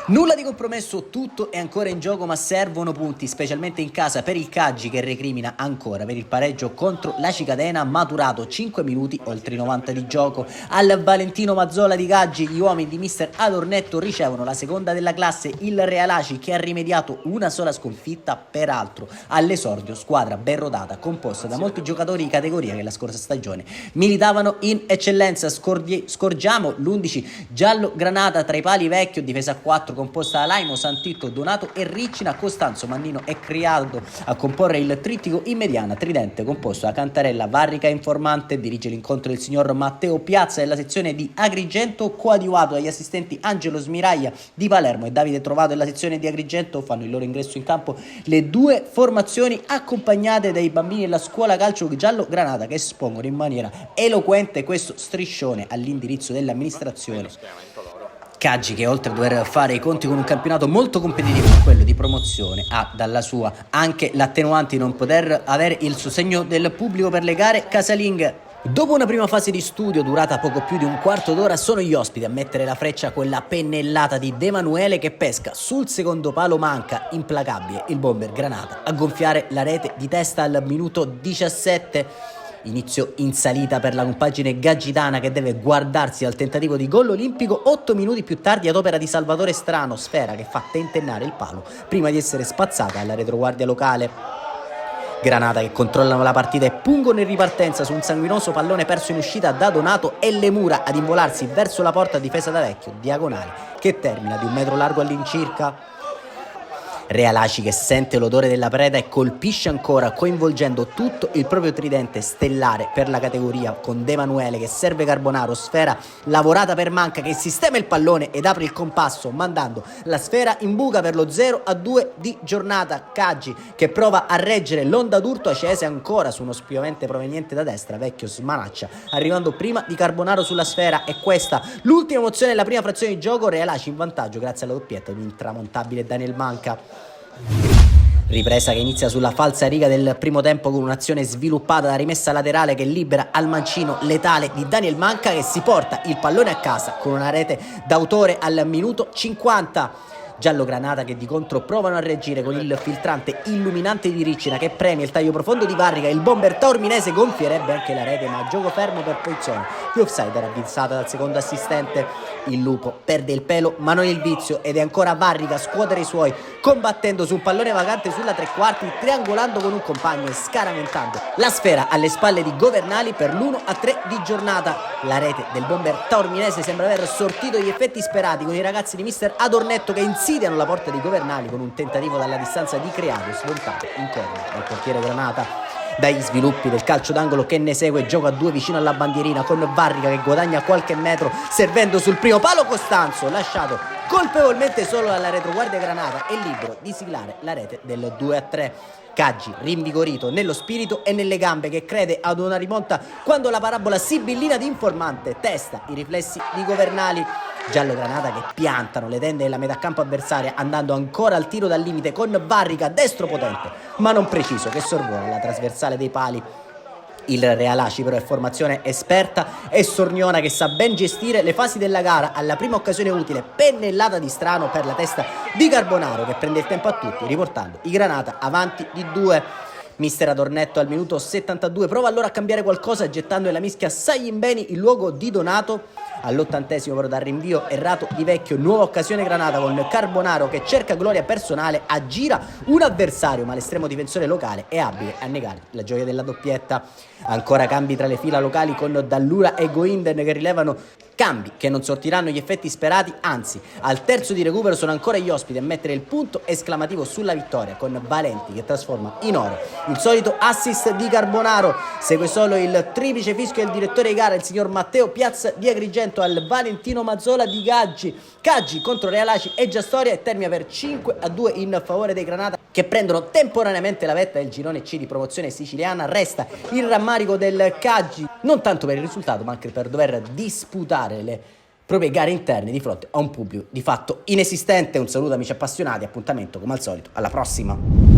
Nulla di compromesso, tutto è ancora in gioco, ma servono punti, specialmente in casa per il Caggi che recrimina ancora per il pareggio contro la Cicatena, maturato 5 minuti oltre i 90 di gioco. Al Valentino Mazzola di Caggi gli uomini di mister Adornetto ricevono la seconda della classe, il Realaci, che ha rimediato una sola sconfitta, peraltro all'esordio squadra ben rodata, composta da molti giocatori di categoria che la scorsa stagione militavano in eccellenza. Scorgiamo l'11 giallo-granata tra i pali Vecchio, difesa a 4 composta da Laimo, Santitto, Donato e Riccina, Costanzo, Mannino e Crialdo a comporre il trittico in mediana, tridente composto da Cantarella, Varrica e Informante. Dirige l'incontro il signor Matteo Piazza della sezione di Agrigento, coadiuvato dagli assistenti Angelo Smiraglia di Palermo e Davide Trovato della sezione di Agrigento. Fanno il loro ingresso in campo le due formazioni accompagnate dai bambini della scuola calcio giallo-granata, che espongono in maniera eloquente questo striscione all'indirizzo dell'amministrazione Caggi, che oltre a dover fare i conti con un campionato molto competitivo come quello di promozione, ha dalla sua anche l'attenuante di non poter avere il sostegno del pubblico per le gare casalinghe. Dopo una prima fase di studio durata poco più di un quarto d'ora, sono gli ospiti a mettere la freccia a quella pennellata di De Manuele che pesca sul secondo palo. Manca implacabile il bomber Granata a gonfiare la rete di testa al minuto 17. Inizio in salita per la compagine gaggitana, che deve guardarsi al tentativo di gol olimpico 8 minuti più tardi ad opera di Salvatore Strano, sfera che fa tentennare il palo prima di essere spazzata alla retroguardia locale. Granata che controllano la partita e pungono in ripartenza su un sanguinoso pallone perso in uscita da Donato e le mura ad involarsi verso la porta difesa da Vecchio, diagonale che termina di 1 metro largo all'incirca. Realaci che sente l'odore della preda e colpisce ancora, coinvolgendo tutto il proprio tridente stellare per la categoria, con De Manuele che serve Carbonaro, sfera lavorata per Manca che sistema il pallone ed apre il compasso mandando la sfera in buca per lo 0-2 di giornata. Caggi che prova a reggere l'onda d'urto acese ancora su uno spiovente proveniente da destra. Vecchio smanaccia arrivando prima di Carbonaro sulla sfera, e questa l'ultima mozione della prima frazione di gioco. Realaci in vantaggio grazie alla doppietta di un intramontabile Daniel Manca. Ripresa che inizia sulla falsa riga del primo tempo con un'azione sviluppata da rimessa laterale che libera al mancino letale di Daniel Manca, che si porta il pallone a casa con una rete d'autore al minuto 50. Giallo-granata che di contro provano a reagire con il filtrante illuminante di Riccina che premia il taglio profondo di Varrica. Il bomber taorminese gonfierebbe anche la rete, ma gioco fermo per Poizzone. Più offside era avvisata dal secondo assistente. Il lupo perde il pelo ma non il vizio, ed è ancora Varrica a scuotere i suoi, combattendo su un pallone vacante sulla tre quarti, triangolando con un compagno e scaraventando la sfera alle spalle di Governali per l'1-3 di giornata. La rete del bomber taorminese sembra aver sortito gli effetti sperati, con i ragazzi di mister Adornetto che insidiano la porta di Governali con un tentativo dalla distanza di Criato smontato in corner dal portiere Granata. Dagli sviluppi del calcio d'angolo che ne segue, gioco a due vicino alla bandierina con Varrica che guadagna qualche metro servendo sul primo palo Costanzo, lasciato colpevolmente solo dalla retroguardia Granata e libero di siglare la rete del 2-3. Caggi rinvigorito nello spirito e nelle gambe, che crede ad una rimonta quando la parabola sibillina di Informante testa i riflessi di Governali. Giallo-granata che piantano le tende della metà campo avversaria, andando ancora al tiro dal limite con Varrica, destro potente ma non preciso, che sorvola la trasversale dei pali. Il Realaci però è formazione esperta e sorniona che sa ben gestire le fasi della gara. Alla prima occasione utile, pennellata di Strano per la testa di Carbonaro che prende il tempo a tutti, riportando i Granata avanti di 2. Mister Adornetto al minuto 72 prova allora a cambiare qualcosa, gettando nella mischia Saglimbeni in luogo di Donato. All'80° però dal rinvio errato di Vecchio, nuova occasione Granata con Carbonaro che cerca gloria personale, aggira un avversario, ma l'estremo difensore locale è abile a negare la gioia della doppietta. Ancora cambi tra le fila locali con Dallura e Goinden che rilevano cambi che non sortiranno gli effetti sperati, anzi al terzo di recupero sono ancora gli ospiti a mettere il punto esclamativo sulla vittoria con Valenti che trasforma in oro il solito assist di Carbonaro. Segue solo il triplice fischio del direttore di gara, il signor Matteo Piazza di Agrigento, al Valentino Mazzola di Caggi contro Realaci e già storia, e termina per 5-2 in favore dei Granata, che prendono temporaneamente la vetta del girone C di promozione siciliana. Resta il rammarico del Caggi, non tanto per il risultato ma anche per dover disputare le proprie gare interne di fronte a un pubblico di fatto inesistente. Un saluto amici appassionati, appuntamento come al solito alla prossima.